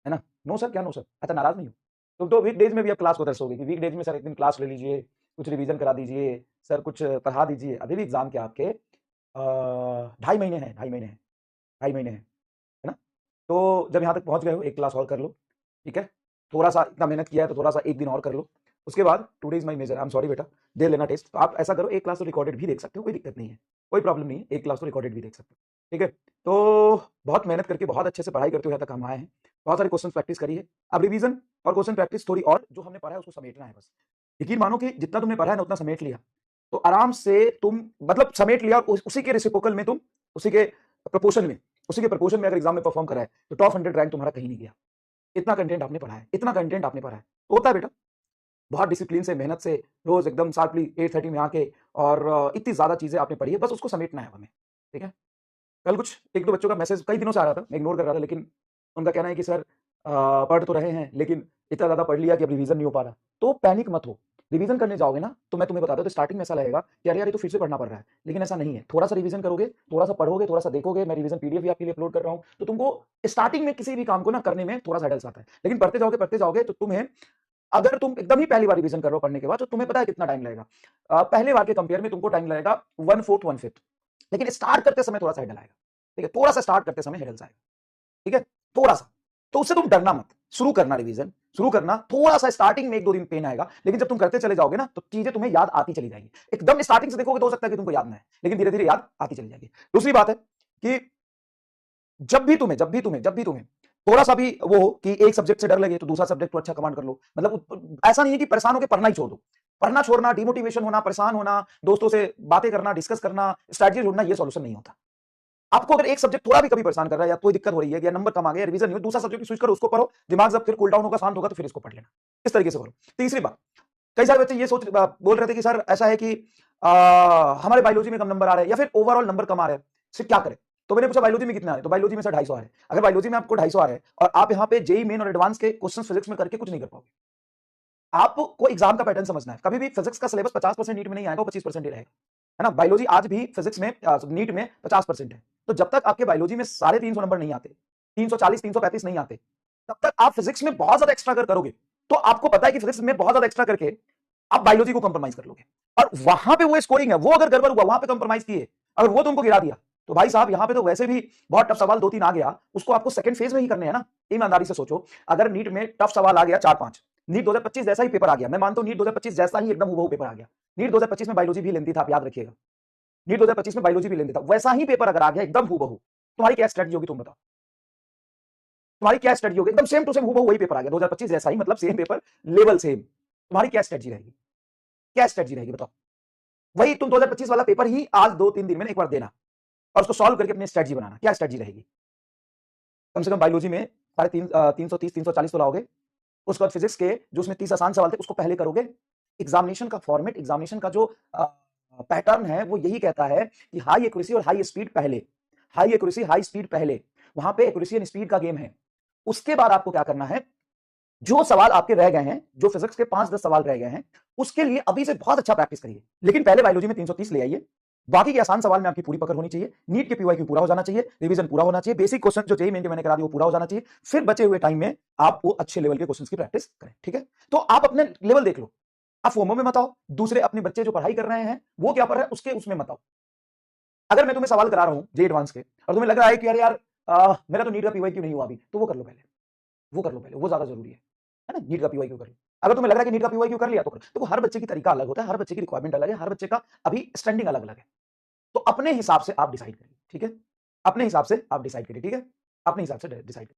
है ना? No sir, क्या नो सर? अच्छा, नाराज नहीं हो? तुम तो वीकडेज में भी अब क्लास को तरसोगे कि वीकडेज में सर एक दिन क्लास ले लीजिए, कुछ रिवीजन करा दीजिए, सर कुछ पढ़ा दीजिए। अभी भी एग्जाम के आपके 2.5 महीने हैं, 2.5 महीने हैं, 2.5 महीने हैं, है ना? तो जब यहाँ तक पहुँच गए हो, एक क्लास और कर लो, ठीक है? थोड़ा-सा इतना मेहनत किया है तो थोड़ा-सा 1 दिन और कर लो। उसके बाद today is my major, I am sorry बेटा, दे लेना टेस्ट। तो आप ऐसा करो, एक क्लास तो रिकॉर्डेड भी देख सकते हो, कोई दिक्कत नहीं है, कोई प्रॉब्लम नहीं है, एक क्लास तो रिकॉर्डेड भी देख सकते हो, ठीक है? तो बहुत मेहनत करके बहुत अच्छे से पढ़ाई करते हुए यहाँ तक हम आए हैं। बहुत सारे क्वेश्चन प्रैक्टिस करी है। अब रिवीजन और क्वेश्चन प्रैक्टिस थोड़ी और जो हमने पढ़ा है उसको समेटना है बस। यकीन मानो कि जितना तुमने पढ़ा है ना उतना समेट लिया, तो आराम से तुम मतलब समेट लिया और उसी के रेसिप्रोकल में तुम उसी के प्रपोर्शन में अगर एग्जाम में परफॉर्म करा है तो टॉप 100 रैंक तुम्हारा कहीं नहीं गया। इतना कंटेंट आपने पढ़ा है, इतना कंटेंट आपने पढ़ा है, तो होता है बेटा। बहुत डिसिप्लिन से, मेहनत से, रोज एकदम शार्पली 8:30 में आके और इतनी ज्यादा चीजें आपने पढ़ी है, बस उसको समेटना है हमें, ठीक है? कल कुछ एक दो बच्चों का मैसेज कई दिनों से आ रहा था, मैं इग्नोर कर रहा था, लेकिन उनका कहना है कि सर पढ़ तो रहे हैं लेकिन इतना ज़्यादा पढ़ लिया कि अब रिवीजन नहीं हो पा रहा। तो पैनिक मत हो, रिवीजन करने जाओगे ना तो मैं तुम्हें बता दूं, तो स्टार्टिंग में ऐसा लगेगा कि अरे यार ये तो फिर से पढ़ना पड़ रहा है, लेकिन ऐसा नहीं है। थोड़ा सा रिवीजन करोगे, थोड़ा सा पढ़ोगे, थोड़ा सा देखोगे, मैं रिवीजन पीडीएफ भी आपके लिए अपलोड कर रहा हूँ, तो तुमको स्टार्टिंग में किसी भी काम को ना करने में थोड़ा सा हेडल्स आता है, लेकिन पढ़ते जाओगे तो तुम्हें, अगर तुम एकदम ही पहली बार रिवीजन कर रहे हो पढ़ने के बाद, तो तुम्हें पता है कितना टाइम लगेगा। पहले बार के कंपेयर में तुमको टाइम लगेगा 1/4 1/5, लेकिन स्टार्ट करते समय थोड़ा सा हेडल आएगा, ठीक है? थोड़ा सा स्टार्ट करते समय हेडल्स आएगा, ठीक है? थोड़ा सा, तो उससे तुम डरना मत। शुरू करना, रिवीजन शुरू करना, थोड़ा सा स्टार्टिंग में 1-2 दिन पेन आएगा, लेकिन जब तुम करते चले जाओगे ना तो चीजें तुम्हें याद आती चली जाएगी। एकदम स्टार्टिंग से देखोगे तो हो सकता है कि तुमको याद ना है, लेकिन धीरे धीरे याद आती चली जाएगी। दूसरी बात है कि जब भी तुम्हें थोड़ा सा भी वो हो कि एक सब्जेक्ट से डर लगे तो दूसरा सब्जेक्ट को अच्छा कमांड कर लो। मतलब ऐसा नहीं है कि परेशान होकर पढ़ना ही छोड़ दो। पढ़ना छोड़ना, डिमोटिवेशन होना, परेशान होना, दोस्तों से बातें करना, डिस्कस करना, स्ट्रैटेजी ढूंढना, ये सॉल्यूशन नहीं होता। आपको अगर एक सब्जेक्ट थोड़ा भी कभी परेशान कर रहा है या कोई दिक्कत हो रही है या नंबर कम आ गया, रिवीजन नहीं हो, दूसरा सब्जेक्ट स्विच करो, उसको पढ़ो, दिमाग जब फिर कूल डाउन होगा, शांत होगा, तो फिर इसको पढ़ लेना। इस तरीके से करो। तीसरी बात, कई सारे बच्चे ये बोल रहे थे कि सर ऐसा है कि हमारे बायोलॉजी में कम नंबर आ रहे हैं या फिर ओवरऑल नंबर कम आ रहे हैं, सिर्फ क्या करें? तो मैंने पूछा बायोलॉजी में कितना आ रहे हैं? तो बायोलॉजी में सर 250 आ रहे हैं। अगर बायोलॉजी में आपको 250 आ रहे हैं और आप यहाँ पे जेई मेन और एडवांस के क्वेश्चन फिजिक्स में करके कुछ नहीं कर पाओगे। आपको एग्जाम का पैटर्न समझना है। कभी भी फिजिक्स का सिलेबस 50% नीट में नहीं आएगा, 25% ही रहेगा, है ना? बायोलॉजी आज भी फिजिक्स में नीट में 50% है। तो जब तक आपके बायोलॉजी में 350 नंबर नहीं आते, 340 335 नहीं आते, तब तक आप फिजिक्स में बहुत ज्यादा एक्स्ट्रा करोगे। तो आपको पता है कि फिजिक्स में बहुत ज्यादा एक्स्ट्रा करके आप बायोलॉजी को कंप्रोमाइज कर लोगे, और वहां पे वो स्कोरिंग है, वो अगर गड़बड़ हुआ, वहां पे कंप्रोमाइज किए, अगर वो तुमको गिरा दिया, तो भाई साहब यहाँ पे तो वैसे भी बहुत टफ सवाल 2-3 आ गया, उसको आपको सेकंड फेज में ही करने हैं ना। ईमानदारी से सोचो, अगर नीट में टफ सवाल आ गया 4-5, नीट 2025 जैसा ही पेपर आ गया, मैं मानता हूं नीट 2025 जैसा ही एकदम हूबहू पेपर आ गया। नीट 2025 में बायोलॉजी भी लेंथी था, आप याद रखिएगा। नीट 2025 में बायोलॉजी भी लेंथी था, वैसा ही पेपर अगर आ गया एकदम हूबहू, तुम्हारी क्या स्ट्रेटजी होगी? तुम बताओ, तुम्हारी क्या स्ट्रेटजी होगी? एकदम सेम टू सेम हूबहू वही पेपर आ गया 2025 जैसा ही, मतलब सेम पेपर, लेवल सेम, तुम्हारी क्या स्ट्रेटजी रहेगी? क्या स्ट्रेटजी रहेगी बताओ? वही तुम 2025 वाला पेपर ही आज 2-3 दिन में एक बार देना और उसको सॉल्व करके अपनी स्ट्रेटजी बनाना। क्या स्ट्रेटजी रहेगी? कम से कम बायोलॉजी में 330 340 तो लाओगे। उसके बाद फिजिक्स के जो उसमें 30 आसान सवाल थे उसको पहले करोगे। एग्जामिनेशन का फॉर्मेट, एग्जामिनेशन का जो पैटर्न है वो यही कहता है कि हाई एक्यूरेसी और हाई स्पीड पहले, हाई एक्यूरेसी हाई स्पीड पहले, वहां पे एक्यूरेसी एंड स्पीड का गेम है। उसके बाद आपको क्या करना है, जो सवाल आपके रह गए हैं, जो फिजिक्स के 5-10 सवाल रह गए हैं, उसके लिए अभी से बहुत अच्छा प्रैक्टिस करिए, लेकिन पहले बायोलॉजी में 330 ले आइए। बाकी के आसान सवाल में आपकी पूरी पकड़ होनी चाहिए, नीट के पीवाईक्यू पूरा हो जाना चाहिए, रिवीजन पूरा होना चाहिए, बेसिक क्वेश्चन जो जेईई मेन के मैंने करा दिया वो पूरा हो जाना चाहिए। फिर बचे हुए टाइम में आप वो अच्छे लेवल के क्वेश्चंस की प्रैक्टिस करें, ठीक है? तो आप अपने लेवल देख लो, आप फोमो में मत आओ, दूसरे अपने बच्चे जो पढ़ाई कर रहे हैं वो क्या पढ़ रहे हैं उसके उसमें मत आओ। अगर मैं तुम्हें सवाल करा रहा हूं जे एडवांस के और तुम्हें लग रहा है कि यार मेरा तो नीट का पीवाईक्यू नहीं हुआ अभी, तो वो कर लो पहले, वो कर लो पहले, वो ज्यादा जरूरी है ना? नीट का पीवाईक्यू कर लो। अगर तुम्हें लग रहा है कि नीट का पीवाईक्यू कर लिया तो कर। देखो हर बच्चे की तरीका अलग होता है, हर बच्चे की रिक्वायरमेंट अलग है, हर बच्चे का अभी स्टैंडिंग अलग अलग है। तो अपने हिसाब से आप डिसाइड करिए, ठीक है? अपने हिसाब से आप डिसाइड करिए, ठीक है? अपने हिसाब से डिसाइड